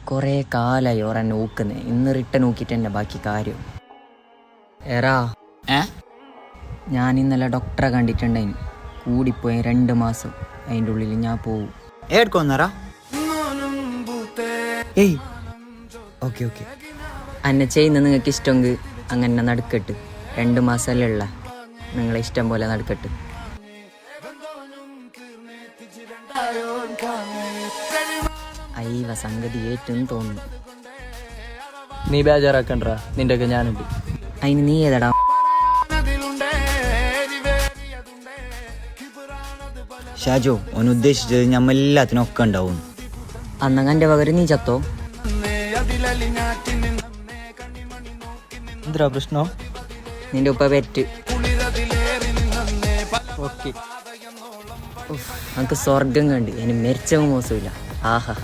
കുറേ കാലമായി ഓർ എന്നെ നോക്കുന്നത്. ഇന്ന് റിട്ടേൺ നോക്കിയിട്ട് തന്നെ ബാക്കി കാര്യം. എറാ ഞാൻ ഇന്നലെ ഡോക്ടറെ കണ്ടിട്ടുണ്ടായിന്. കൂടിപ്പോയി 2 മാസം. അതിൻ്റെ ഉള്ളിൽ ഞാൻ പോവും. ഏടുക്കൊന്നറാ? ഏയ് ഓക്കെ ഓക്കെ. എന്നെ ചെയ്യുന്ന നിങ്ങൾക്ക് ഇഷ്ടമെങ്കിൽ അങ്ങനെ നടക്കട്ട്. 2 മാസമല്ലേ ഉള്ള, നിങ്ങളെ ഇഷ്ടം പോലെ നടക്കട്ട്. അയ്യവ സംഗതി ഏറ്റവും തോന്നുന്നു. നീ ബേജാറാക്കണ്ടാ, നിന്റെ ഒക്കെ ഞാനുണ്ട്. അതിന് നീ ഏതാടാ? ഷാജോ, ഓൻ ഉദ്ദേശിച്ചത് ഞമ്മെല്ലാത്തിനും ഒക്കെ ഉണ്ടാവും. അന്നങ്ങൻ്റെ പകരം നീ ചത്തോ? എന്തിനാ പ്രശ്നം? നിന്റെ ഉപ്പ പെറ്റ്. ഓക്കെ. നമുക്ക് സ്വർഗം കണ്ട് ഇനി മരിച്ച മോശമില്ല. ആഹാ.